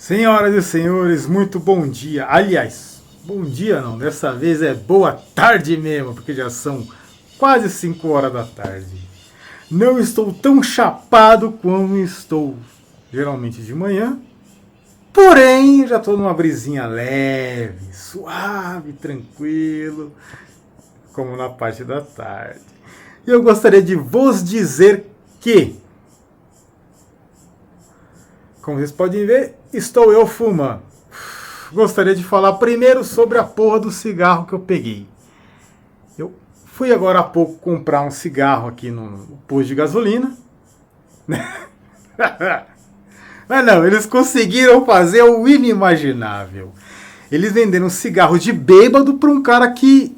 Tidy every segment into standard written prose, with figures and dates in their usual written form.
Senhoras e senhores, muito bom dia. Aliás, bom dia não, dessa vez é boa tarde mesmo, porque já são quase 5 horas da tarde. Não estou tão chapado como estou geralmente de manhã, porém já estou numa brisinha leve, suave, tranquilo, como na parte da tarde. E eu gostaria de vos dizer que, como vocês podem ver, estou eu fumando. Gostaria de falar primeiro sobre a porra do cigarro que eu peguei. Eu fui agora há pouco comprar um cigarro aqui no posto de gasolina. Mas não, eles conseguiram fazer o inimaginável. Eles venderam um cigarro de bêbado para um cara que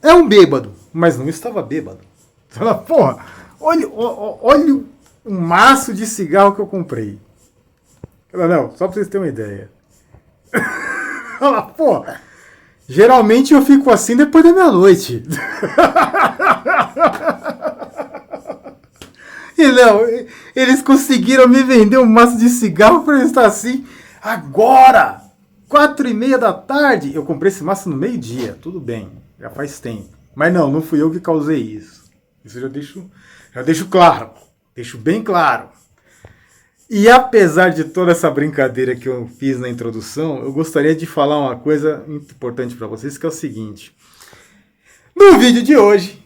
é um bêbado, mas não estava bêbado. Fala, porra, olha o maço de cigarro que eu comprei. Não, só pra vocês terem uma ideia. Fala, pô, geralmente eu fico assim depois da meia-noite. E não, eles conseguiram me vender um maço de cigarro pra eu estar assim agora, 4:30 da tarde. Eu comprei esse maço no meio-dia, tudo bem, já faz tempo. Mas não fui eu que causei isso. Isso eu já deixo claro, deixo bem claro. E apesar de toda essa brincadeira que eu fiz na introdução, eu gostaria de falar uma coisa importante para vocês, que é o seguinte. No vídeo de hoje,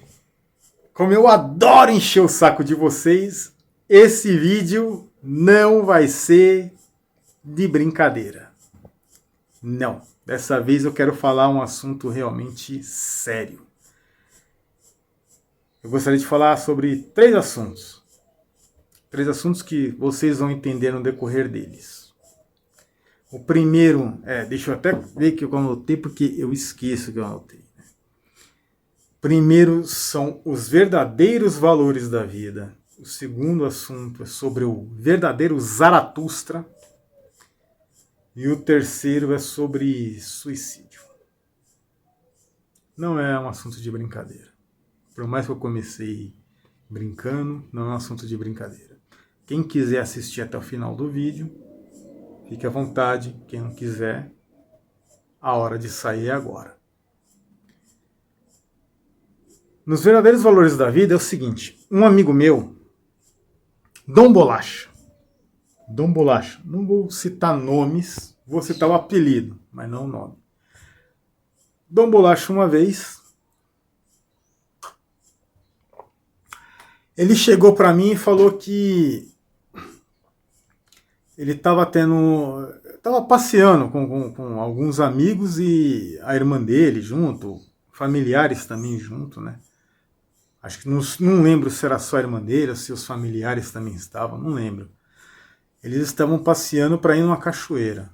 como eu adoro encher o saco de vocês, esse vídeo não vai ser de brincadeira. Não, dessa vez eu quero falar um assunto realmente sério. Eu gostaria de falar sobre 3 assuntos. 3 assuntos que vocês vão entender no decorrer deles. O primeiro, deixa eu até ver que eu anotei, porque eu esqueço que eu anotei. Primeiro são os verdadeiros valores da vida. O segundo assunto é sobre o verdadeiro Zaratustra. E o terceiro é sobre suicídio. Não é um assunto de brincadeira. Por mais que eu comecei brincando, não é um assunto de brincadeira. Quem quiser assistir até o final do vídeo, fique à vontade. Quem não quiser, a hora de sair é agora. Nos verdadeiros valores da vida é o seguinte. Um amigo meu, Dom Bolacha, não vou citar nomes, vou citar o apelido, mas não o nome. Dom Bolacha, uma vez, ele chegou para mim e falou que ele estava passeando com alguns amigos e a irmã dele junto, familiares também junto, né? Acho que não lembro se era só a irmã dele ou se os familiares também estavam, não lembro. Eles estavam passeando para ir numa cachoeira.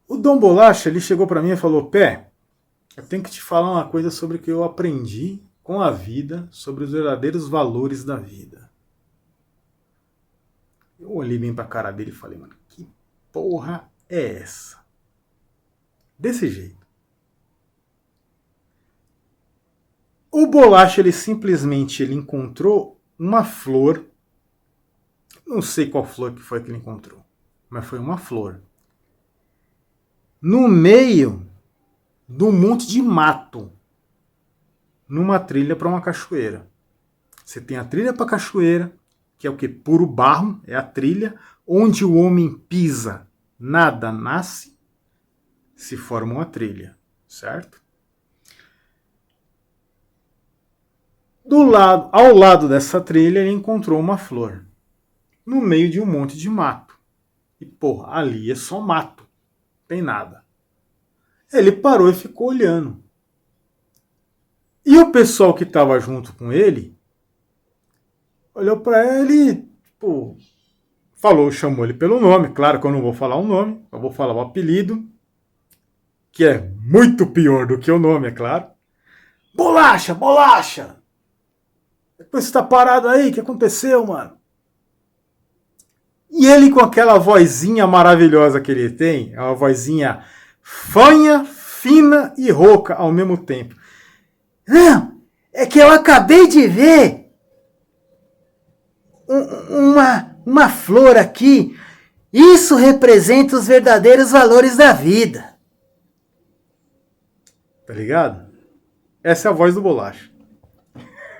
O Dom Bolacha, ele chegou para mim e falou: Pé, eu tenho que te falar uma coisa sobre o que eu aprendi com a vida, sobre os verdadeiros valores da vida. Eu olhei bem pra cara dele e falei, mano, que porra é essa? Desse jeito. O Bolacha, ele simplesmente encontrou uma flor, não sei qual flor que foi que ele encontrou, mas foi uma flor, no meio de um monte de mato, numa trilha para uma cachoeira. Você tem a trilha para cachoeira, que é o que? Puro barro, é a trilha, onde o homem pisa, nada nasce, se forma uma trilha, certo? Ao lado dessa trilha, ele encontrou uma flor, no meio de um monte de mato. E, porra, ali é só mato, não tem nada. Ele parou e ficou olhando. E o pessoal que estava junto com ele olhou para ele, tipo, chamou ele pelo nome. Claro que eu não vou falar o nome, eu vou falar o apelido, que é muito pior do que o nome, é claro. Bolacha, Bolacha! Depois você tá parado aí, o que aconteceu, mano? E ele com aquela vozinha maravilhosa que ele tem, é uma vozinha fanha, fina e rouca ao mesmo tempo. Não, é que eu acabei de ver uma flor aqui Isso representa os verdadeiros valores da vida. Tá ligado? Essa é a voz do Bolacha.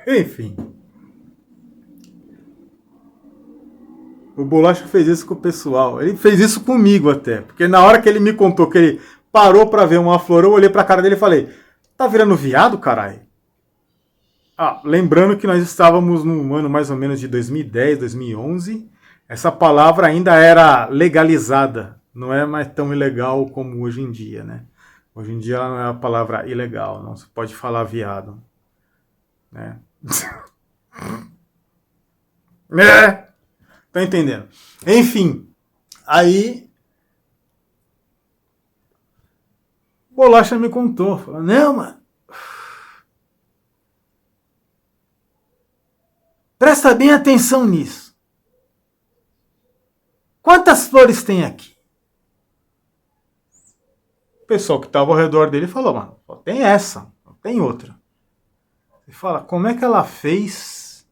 Enfim. O Bolacha fez isso com o pessoal. Ele fez isso comigo até. Porque na hora que ele me contou que ele parou pra ver uma flor, eu olhei pra cara dele e falei: tá virando viado, caralho? Ah, lembrando que nós estávamos no ano mais ou menos de 2010, 2011. Essa palavra ainda era legalizada. Não é mais tão ilegal como hoje em dia, né? Hoje em dia ela não é uma palavra ilegal. Não se pode falar viado. Né? Tá entendendo? Enfim. Aí... Bolacha me contou. Falou, não, mano. Presta bem atenção nisso. Quantas flores tem aqui? O pessoal que estava ao redor dele falou, mano, tem essa, não tem outra. Ele fala, como é que ela fez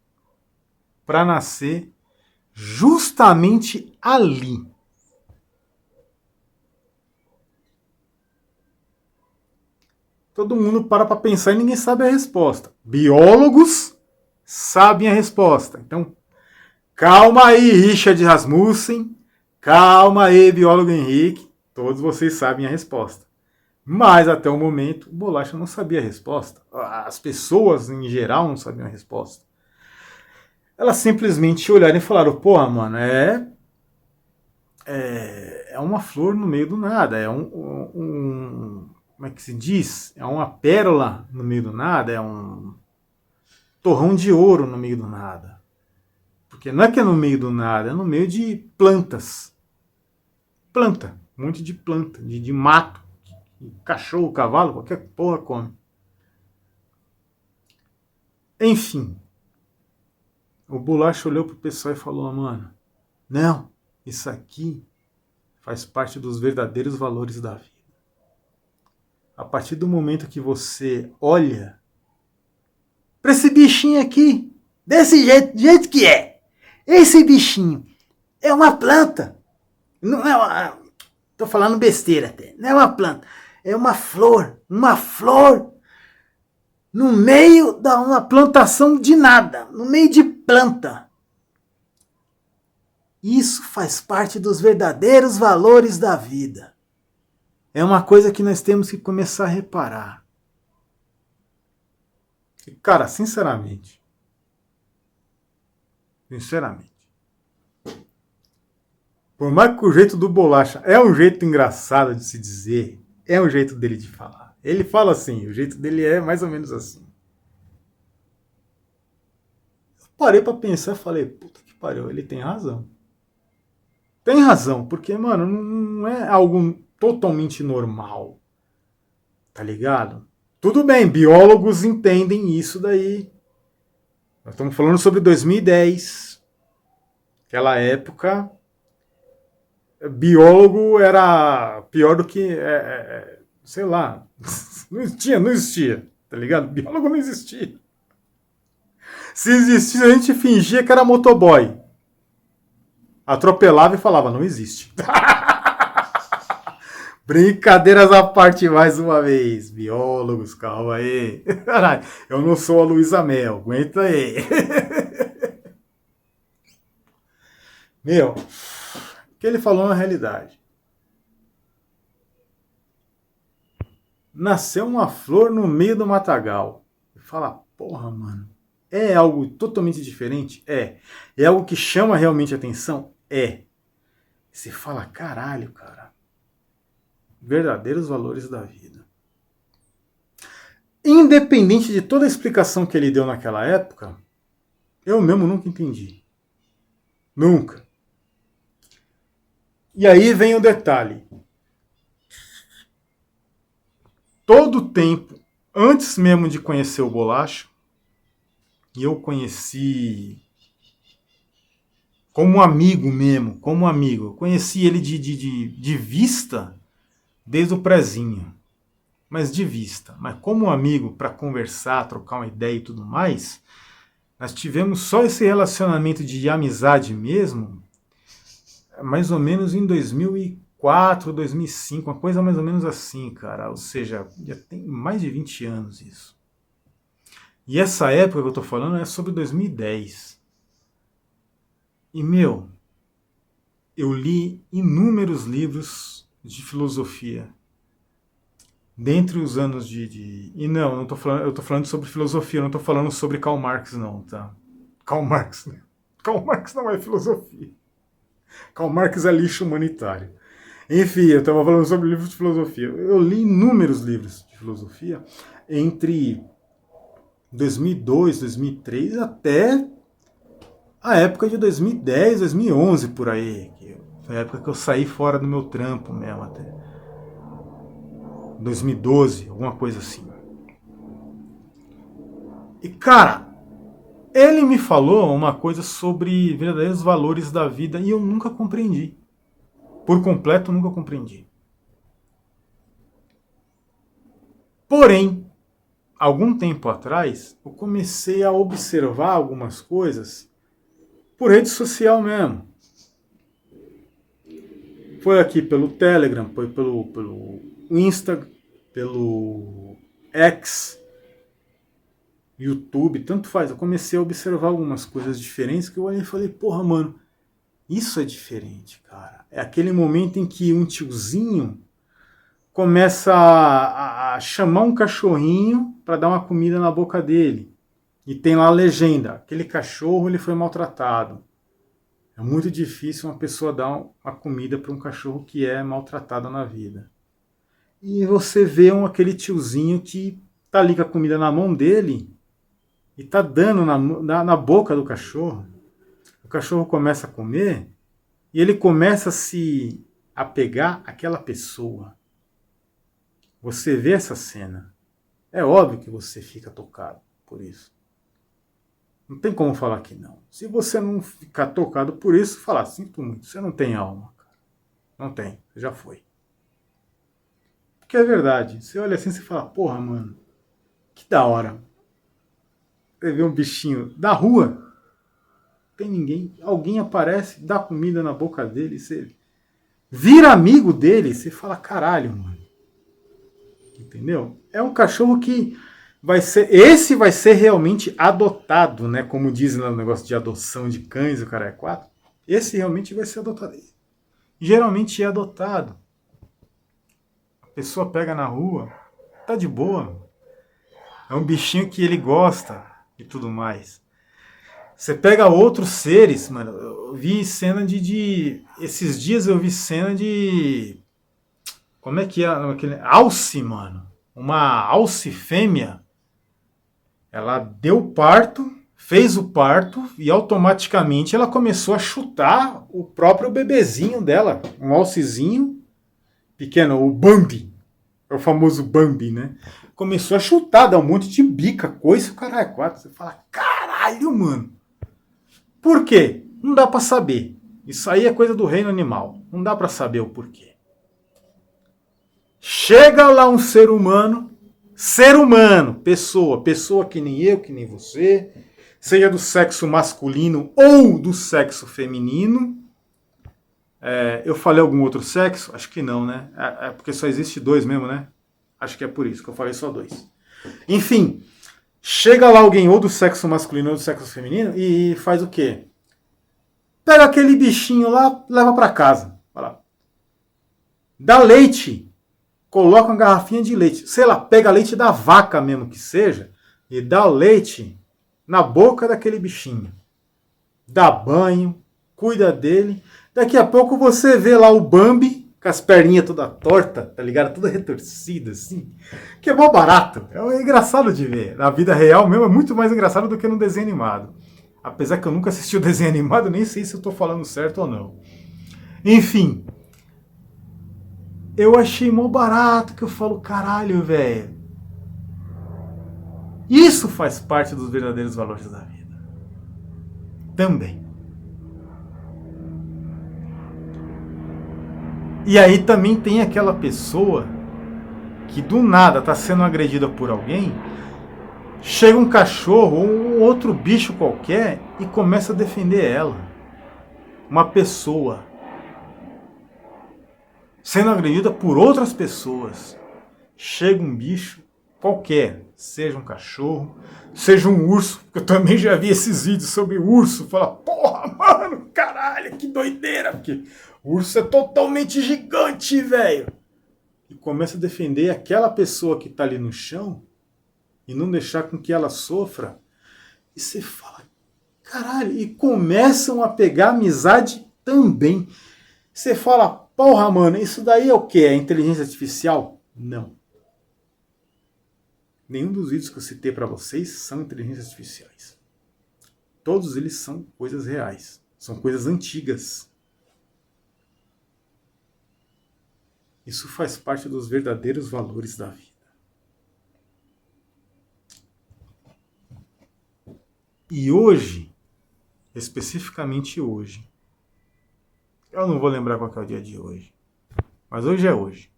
para nascer justamente ali? Todo mundo para pensar e ninguém sabe a resposta. Biólogos sabem a resposta. Então, calma aí, Richard Rasmussen. Calma aí, biólogo Henrique. Todos vocês sabem a resposta. Mas até o momento, o Bolacha não sabia a resposta. As pessoas em geral não sabiam a resposta. Elas simplesmente olharam e falaram, porra, mano, é uma flor no meio do nada. É como é que se diz? É uma pérola no meio do nada. É um torrão de ouro no meio do nada. Porque não é que é no meio do nada, é no meio de plantas. Planta, um monte de planta, de mato. Cachorro, cavalo, qualquer porra come. Enfim. O Bolacha olhou pro pessoal e falou, mano, não, isso aqui faz parte dos verdadeiros valores da vida. A partir do momento que você olha para esse bichinho aqui, desse jeito, do jeito que é, esse bichinho é uma planta. Não é uma... Tô falando besteira até. Não é uma planta. É uma flor. Uma flor no meio de uma plantação de nada. No meio de planta. Isso faz parte dos verdadeiros valores da vida. É uma coisa que nós temos que começar a reparar. E, cara, sinceramente. Por mais que o jeito do Bolacha é um jeito engraçado de se dizer, é um jeito dele de falar. Ele fala assim, o jeito dele é mais ou menos assim. Eu parei pra pensar e falei, puta que pariu, ele tem razão. Tem razão, porque, mano, não é algo totalmente normal. Tá ligado? Tudo bem, biólogos entendem isso daí. Nós estamos falando sobre 2010. Aquela época... biólogo era pior do que, sei lá, não existia, tá ligado? Biólogo não existia. Se existisse, a gente fingia que era motoboy. Atropelava e falava, não existe. Brincadeiras à parte mais uma vez. Biólogos, calma aí. Eu não sou a Luísa Mel, aguenta aí. Meu... O que ele falou na realidade. Nasceu uma flor no meio do matagal. E fala, porra, mano, é algo totalmente diferente? É. É algo que chama realmente atenção? É. Você fala, caralho, cara. Verdadeiros valores da vida. Independente de toda a explicação que ele deu naquela época, eu mesmo nunca entendi. Nunca. E aí vem o detalhe. Todo o tempo, antes mesmo de conhecer o Bolacha, e eu conheci como amigo mesmo, como amigo. Eu conheci ele de vista desde o prezinho. Mas de vista. Mas como amigo, para conversar, trocar uma ideia e tudo mais, nós tivemos só esse relacionamento de amizade mesmo, mais ou menos em 2004, 2005, uma coisa mais ou menos assim, cara. Ou seja, já tem mais de 20 anos isso. E essa época que eu tô falando é sobre 2010. E, meu, eu li inúmeros livros de filosofia. Dentre os anos E não tô falando, eu tô falando sobre filosofia, não tô falando sobre Karl Marx, não, tá? Karl Marx, né? Karl Marx não é filosofia. Karl Marx é lixo humanitário. Enfim, eu estava falando sobre livros de filosofia. Eu li inúmeros livros de filosofia entre 2002, 2003 até a época de 2010, 2011 por aí. Que foi a época que eu saí fora do meu trampo mesmo até. 2012, alguma coisa assim. E cara, ele me falou uma coisa sobre verdadeiros valores da vida e eu nunca compreendi. Por completo, nunca compreendi. Porém, algum tempo atrás, eu comecei a observar algumas coisas por rede social mesmo. Foi aqui pelo Telegram, foi pelo Insta, pelo X, YouTube, tanto faz. Eu comecei a observar algumas coisas diferentes que eu olhei e falei, porra, mano, isso é diferente, cara. É aquele momento em que um tiozinho começa a chamar um cachorrinho para dar uma comida na boca dele. E tem lá a legenda, aquele cachorro ele foi maltratado. É muito difícil uma pessoa dar uma comida para um cachorro que é maltratado na vida. E você vê aquele tiozinho que tá ali com a comida na mão dele e tá dando na boca do cachorro. O cachorro começa a comer e ele começa a se apegar àquela pessoa. Você vê essa cena. É óbvio que você fica tocado por isso. Não tem como falar que não. Se você não ficar tocado por isso, falar, sinto muito, você não tem alma, cara. Não tem, já foi. Porque é verdade. Você olha assim e fala, porra, mano, que da hora. Você vê um bichinho da rua, não tem ninguém, alguém aparece, dá comida na boca dele, você vira amigo dele, você fala, caralho, mano. Entendeu? É um cachorro que esse vai ser realmente adotado, né? Como dizem no negócio de adoção de cães, o cara é 4. Esse realmente vai ser adotado. Geralmente é adotado. A pessoa pega na rua, tá de boa. É um bichinho que ele gosta e tudo mais. Você pega outros seres, mano. Eu vi cena esses dias eu vi cena de. Como é que é? Alce, mano. Uma alce fêmea. Ela deu parto, fez o parto e automaticamente ela começou a chutar o próprio bebezinho dela, um alcezinho pequeno, o Bambi, é o famoso Bambi, né? Começou a chutar, dar um monte de bica, coisa, o caralho, 4. Você fala, caralho, mano. Por quê? Não dá pra saber. Isso aí é coisa do reino animal. Não dá pra saber o porquê. Chega lá um ser humano, pessoa que nem eu, que nem você, seja do sexo masculino ou do sexo feminino. Eu falei algum outro sexo? Acho que não, né? É porque só existe 2 mesmo, né? Acho que é por isso que eu falei só 2. Enfim, chega lá alguém ou do sexo masculino ou do sexo feminino e faz o quê? Pega aquele bichinho lá, leva pra casa. Vai lá. Dá leite. Coloca uma garrafinha de leite. Sei lá, pega leite da vaca mesmo que seja e dá o leite na boca daquele bichinho. Dá banho, cuida dele. Daqui a pouco você vê lá o Bambi com as perninhas toda torta, tá ligado? Toda retorcida, assim. Que é mó barato. É engraçado de ver. Na vida real mesmo é muito mais engraçado do que no desenho animado. Apesar que eu nunca assisti o desenho animado, nem sei se eu tô falando certo ou não. Enfim. Eu achei mó barato, que eu falo, caralho, velho. Isso faz parte dos verdadeiros valores da vida. Também. E aí também tem aquela pessoa que do nada está sendo agredida por alguém, chega um cachorro ou um outro bicho qualquer e começa a defender ela. Uma pessoa. sendo agredida por outras pessoas. Chega um bicho qualquer, seja um cachorro, seja um urso, que eu também já vi esses vídeos sobre urso, fala, porra, mano, caralho, que doideira, porque o urso é totalmente gigante, velho. E começa a defender aquela pessoa que tá ali no chão e não deixar com que ela sofra. E você fala, caralho, e começam a pegar amizade também. Você fala, porra, mano, isso daí é o quê? É inteligência artificial? Não. Nenhum dos vídeos que eu citei para vocês são inteligências artificiais. Todos eles são coisas reais. São coisas antigas. Isso faz parte dos verdadeiros valores da vida. E hoje, especificamente hoje, eu não vou lembrar qual que é o dia de hoje, mas hoje é hoje.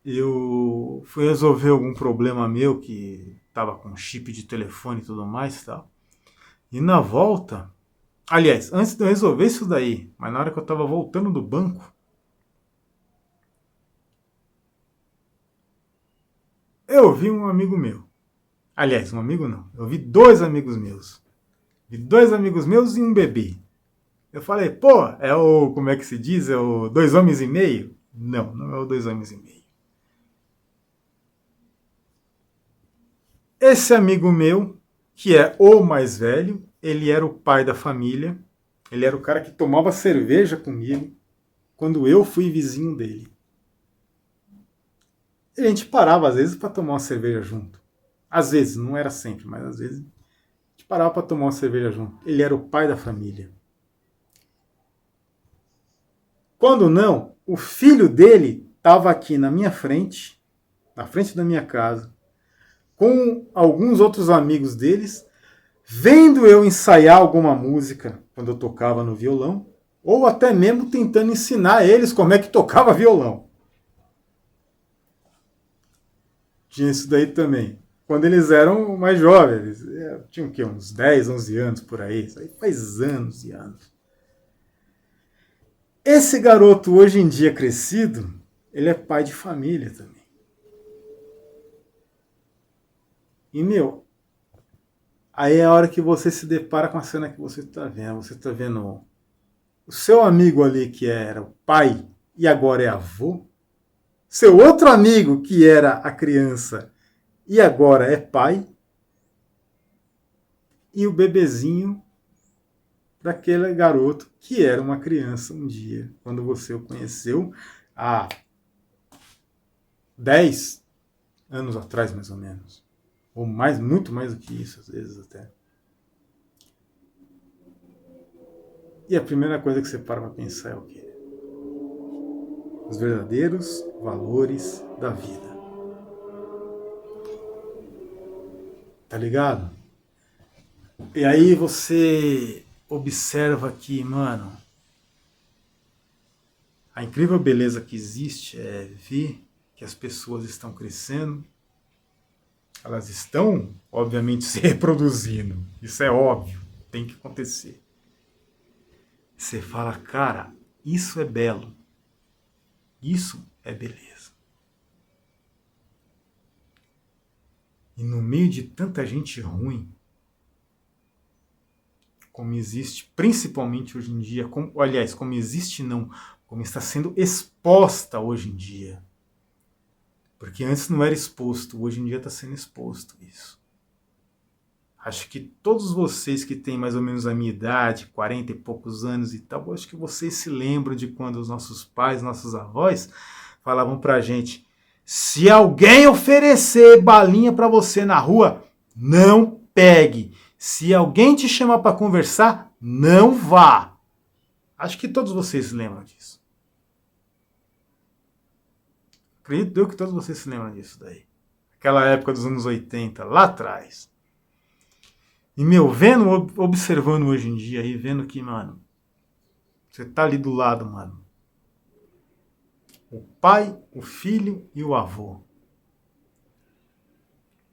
Eu fui resolver algum problema meu que estava com chip de telefone e tudo mais e tal. E na volta, aliás, antes de eu resolver isso daí, mas na hora que eu estava voltando do banco, eu vi um amigo meu. Aliás, um amigo não, eu vi dois amigos meus. Vi dois amigos meus e um bebê. Eu falei, pô, é o, como é que se diz? É o 2 homens e meio? Não, não é o 2 homens e meio. Esse amigo meu, que é o mais velho, ele era o pai da família, ele era o cara que tomava cerveja comigo quando eu fui vizinho dele. E a gente parava às vezes para tomar uma cerveja junto. Às vezes, não era sempre, mas às vezes a gente parava para tomar uma cerveja junto. Ele era o pai da família. Quando não, o filho dele estava aqui na minha frente, na frente da minha casa, com alguns outros amigos deles, vendo eu ensaiar alguma música quando eu tocava no violão, ou até mesmo tentando ensinar eles como é que tocava violão. Tinha isso daí também. Quando eles eram mais jovens, tinham o quê? Uns 10, 11 anos por aí. Isso aí faz anos e anos. Esse garoto, hoje em dia crescido, ele é pai de família também. E, meu, aí é a hora que você se depara com a cena que você está vendo. Você está vendo o seu amigo ali que era o pai e agora é avô. Seu outro amigo que era a criança e agora é pai. E o bebezinho daquele garoto que era uma criança um dia, quando você o conheceu há 10 anos atrás, mais ou menos. Ou mais, muito mais do que isso, às vezes até. E a primeira coisa que você para pensar é o quê? Os verdadeiros valores da vida. Tá ligado? E aí você observa que, mano, a incrível beleza que existe é ver que as pessoas estão crescendo, elas estão, obviamente, se reproduzindo. Isso é óbvio, tem que acontecer. Você fala, cara, isso é belo. Isso é beleza. E no meio de tanta gente ruim, como existe, principalmente hoje em dia, aliás, como existe não, como está sendo exposta hoje em dia. Porque antes não era exposto, hoje em dia está sendo exposto isso. Acho que todos vocês que têm mais ou menos a minha idade, 40 e poucos anos e tal, acho que vocês se lembram de quando os nossos pais, nossos avós falavam pra gente: se alguém oferecer balinha pra você na rua, não pegue. Se alguém te chamar pra conversar, não vá. Acho que todos vocês se lembram disso. Acredito eu que todos vocês se lembram disso daí. Aquela época dos anos 80, lá atrás. E, meu, vendo, observando hoje em dia aí, vendo que, mano, você tá ali do lado, mano. O pai, o filho e o avô.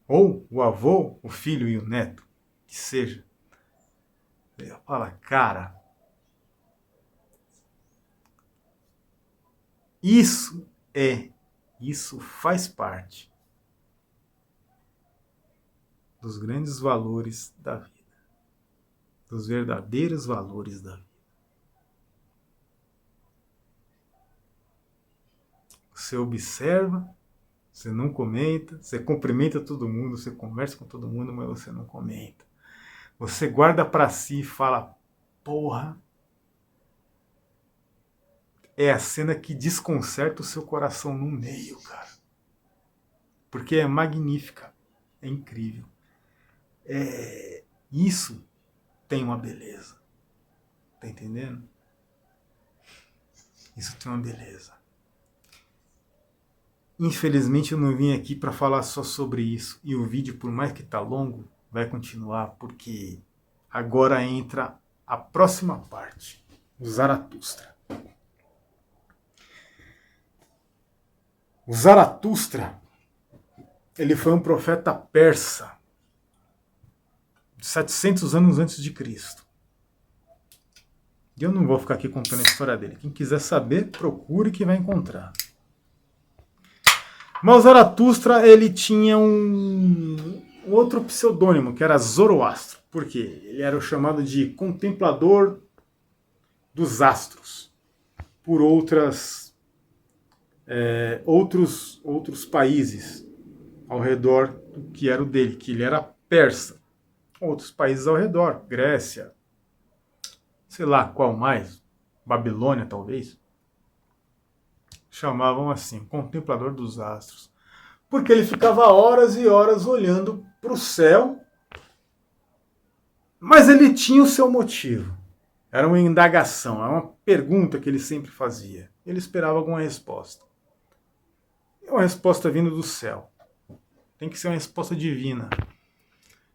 Ou o avô, o filho e o neto, que seja. Eu falo, cara, Isso isso faz parte dos grandes valores da vida, dos verdadeiros valores da vida. Você observa, você não comenta, você cumprimenta todo mundo, você conversa com todo mundo, mas você não comenta. Você guarda para si e fala, porra, é a cena que desconcerta o seu coração no meio, cara. Porque é magnífica, é incrível. Isso tem uma beleza. Tá entendendo? Isso tem uma beleza. Infelizmente eu não vim aqui para falar só sobre isso. E o vídeo, por mais que tá longo, vai continuar, porque agora entra a próxima parte, o Zaratustra. O Zaratustra, ele foi um profeta persa, 700 anos antes de Cristo. E eu não vou ficar aqui contando a história dele. Quem quiser saber, procure que vai encontrar. Mas o Zaratustra, ele tinha um outro pseudônimo, que era Zoroastro. Por quê? Ele era o chamado de contemplador dos astros por outros países ao redor do que era o dele, que ele era persa. Outros países ao redor, Grécia, sei lá qual mais, Babilônia talvez, chamavam assim, contemplador dos astros. Porque ele ficava horas e horas olhando para o céu, mas ele tinha o seu motivo. Era uma indagação, era uma pergunta que ele sempre fazia. Ele esperava alguma resposta. E uma resposta vindo do céu. Tem que ser uma resposta divina.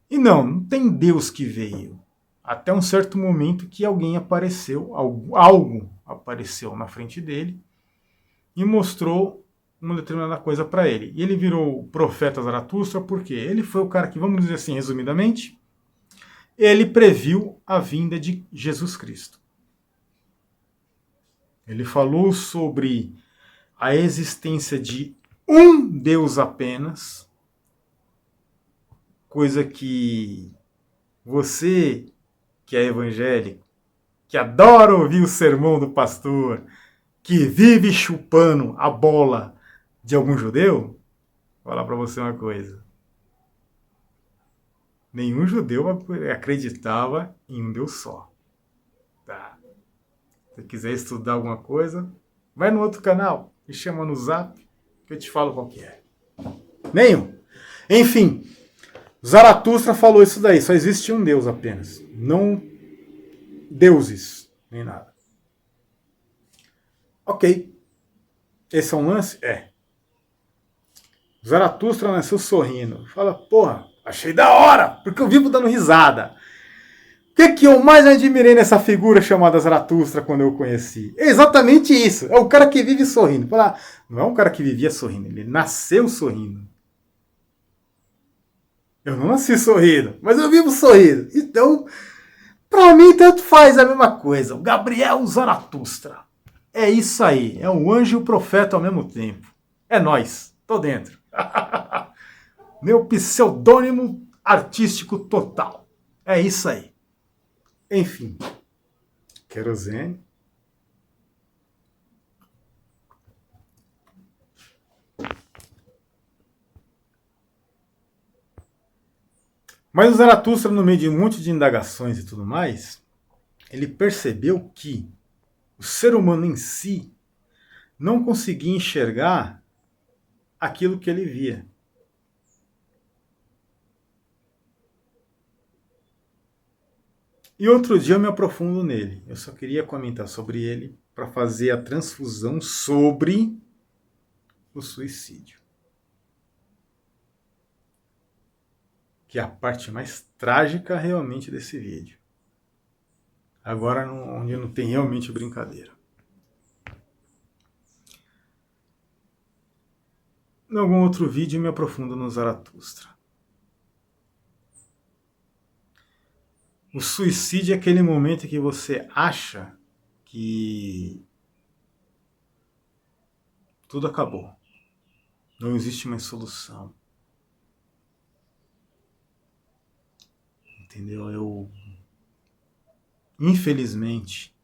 E não tem Deus que veio. Até um certo momento que alguém apareceu, algo apareceu na frente dele e mostrou uma determinada coisa para ele. E ele virou o profeta Zaratustra porque ele foi o cara que, vamos dizer assim, resumidamente, ele previu a vinda de Jesus Cristo. Ele falou sobre a existência de um Deus apenas, coisa que você, que é evangélico, que adora ouvir o sermão do pastor, que vive chupando a bola de algum judeu, vou falar para você uma coisa. Nenhum judeu acreditava em um Deus só. Tá? Se quiser estudar alguma coisa, vai no outro canal, me chama no Zap, que eu te falo qual que é. Nenhum. Enfim, Zaratustra falou isso daí, só existe um Deus apenas. Não deuses, nem nada. Ok. Esse é um lance? É. Zaratustra nasceu sorrindo. Fala, porra, achei da hora, porque eu vivo dando risada. O que eu mais admirei nessa figura chamada Zaratustra quando eu o conheci? É exatamente isso. É o cara que vive sorrindo. Fala, não é um cara que vivia sorrindo, ele nasceu sorrindo. Eu não nasci sorrindo, mas eu vivo sorrindo. Então, pra mim, tanto faz a mesma coisa. O Gabriel Zaratustra. É isso aí. É um anjo e um profeta ao mesmo tempo. É nós. Tô dentro. Meu pseudônimo artístico total. É isso aí. Enfim. Querosene. Mas o Zaratustra, no meio de um monte de indagações e tudo mais, ele percebeu que o ser humano em si não conseguia enxergar aquilo que ele via. E outro dia eu me aprofundo nele. Eu só queria comentar sobre ele para fazer a transfusão sobre o suicídio. Que é a parte mais trágica realmente desse vídeo. Agora onde não tem realmente brincadeira. Em algum outro vídeo eu me aprofundo no Zaratustra. O suicídio é aquele momento que você acha que Tudo acabou. Não existe mais solução. Entendeu? Infelizmente,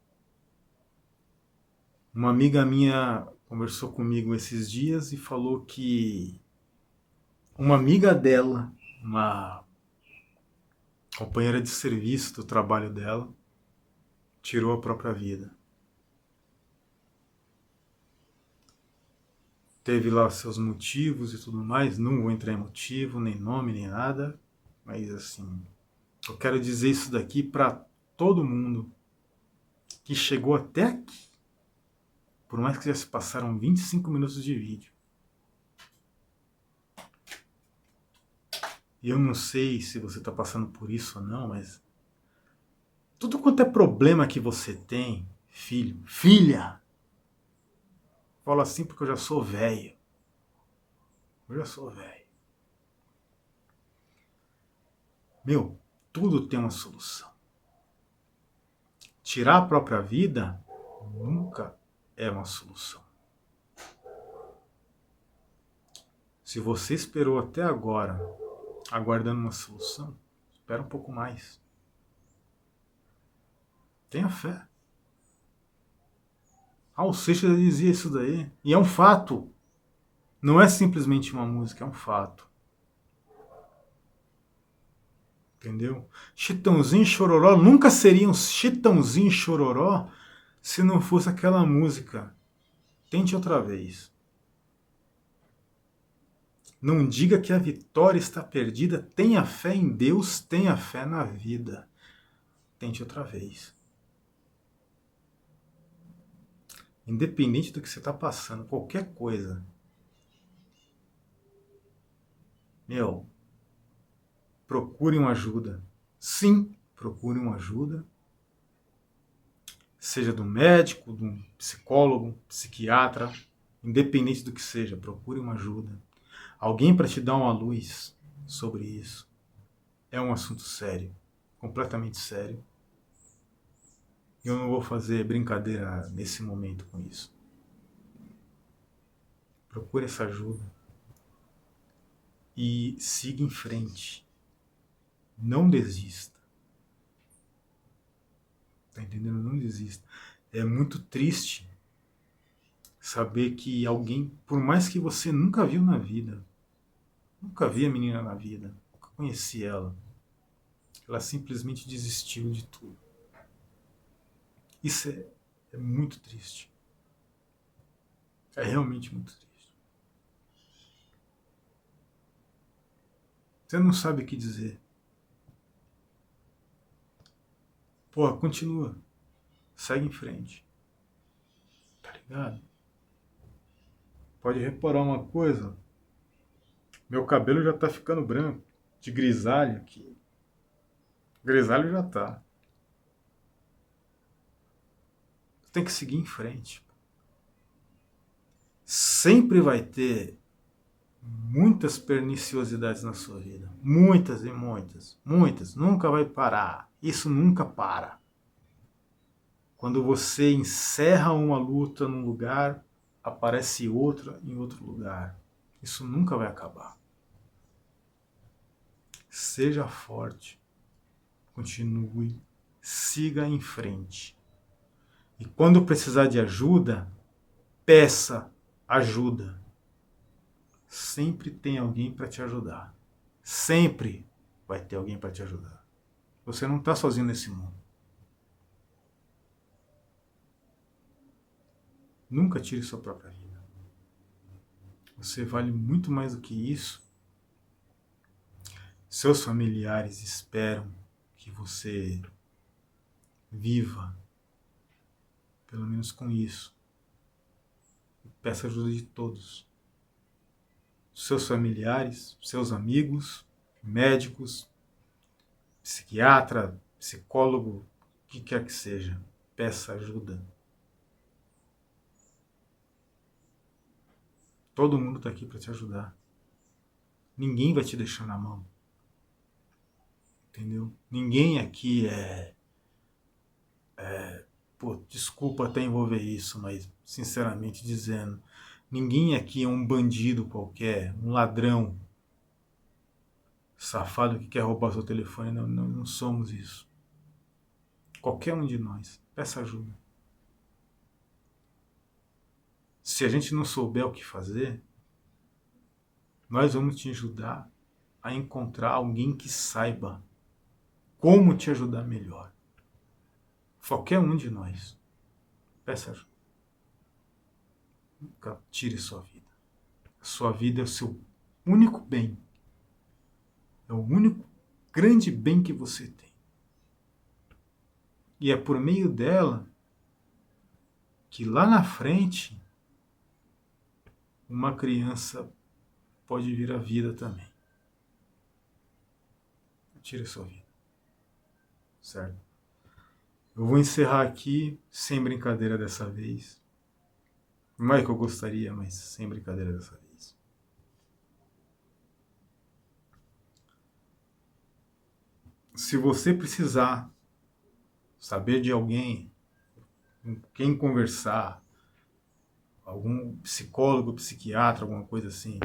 uma amiga minha conversou comigo esses dias e falou que uma amiga dela, uma companheira de serviço do trabalho dela, tirou a própria vida. Teve lá seus motivos e tudo mais, não vou entrar em motivo, nem nome, nem nada, mas assim, eu quero dizer isso daqui para todo mundo que chegou até aqui, por mais que já se passaram 25 minutos de vídeo. E eu não sei se você está passando por isso ou não, mas tudo quanto é problema que você tem, filho, filha, falo assim porque eu já sou velho. Eu já sou velho. Meu, tudo tem uma solução. Tirar a própria vida nunca é uma solução. Se você esperou até agora, aguardando uma solução, espera um pouco mais. Tenha fé. Raul Seixas dizia isso daí. E é um fato. Não é simplesmente uma música, é um fato. Entendeu? Chitãozinho e Chororó nunca seriam Chitãozinho e Chororó se não fosse aquela música. Tente outra vez. Não diga que a vitória está perdida. Tenha fé em Deus, tenha fé na vida. Tente outra vez. Independente do que você está passando, qualquer coisa. Meu, procure uma ajuda. Sim, procure uma ajuda. Seja do médico, de um psicólogo, psiquiatra, independente do que seja, procure uma ajuda. Alguém para te dar uma luz sobre isso. É um assunto sério, completamente sério. Eu não vou fazer brincadeira nesse momento com isso. Procure essa ajuda e siga em frente. Não desista. Tá entendendo? Não desista. É muito triste saber que alguém, por mais que você nunca viu na vida, nunca vi a menina na vida, nunca conheci ela, ela simplesmente desistiu de tudo. Isso é muito triste. É realmente muito triste. Você não sabe o que dizer. Pô, continua. Segue em frente. Tá ligado? Pode reparar uma coisa. Meu cabelo já tá ficando branco. De grisalho aqui. Grisalho já tá. Tem que seguir em frente. Sempre vai ter muitas perniciosidades na sua vida. Muitas e muitas. Muitas. Nunca vai parar. Isso nunca para. Quando você encerra uma luta num lugar, aparece outra em outro lugar. Isso nunca vai acabar. Seja forte. Continue. Siga em frente. E quando precisar de ajuda, peça ajuda. Sempre tem alguém para te ajudar. Sempre vai ter alguém para te ajudar. Você não está sozinho nesse mundo. Nunca tire sua própria vida. Você vale muito mais do que isso. Seus familiares esperam que você viva, pelo menos com isso. E peça ajuda de todos. Seus familiares, seus amigos, médicos, psiquiatra, psicólogo, o que quer que seja, peça ajuda. Todo mundo está aqui para te ajudar. Ninguém vai te deixar na mão. Entendeu? Ninguém aqui pô, desculpa até envolver isso, mas sinceramente dizendo, Ninguém aqui é um bandido qualquer, um ladrão, safado que quer roubar seu telefone. Não, não somos isso. Qualquer um de nós. Peça ajuda. Se a gente não souber o que fazer, nós vamos te ajudar a encontrar alguém que saiba como te ajudar melhor. Qualquer um de nós. Peça ajuda. Nunca tire sua vida. A sua vida é o seu único bem. É o único grande bem que você tem. E é por meio dela que lá na frente uma criança pode vir à vida também. Tire a sua vida. Certo? Eu vou encerrar aqui, sem brincadeira dessa vez. Não é que eu gostaria, mas sem brincadeira dessa vez. Se você precisar saber de alguém, com quem conversar, algum psicólogo, psiquiatra, alguma coisa assim,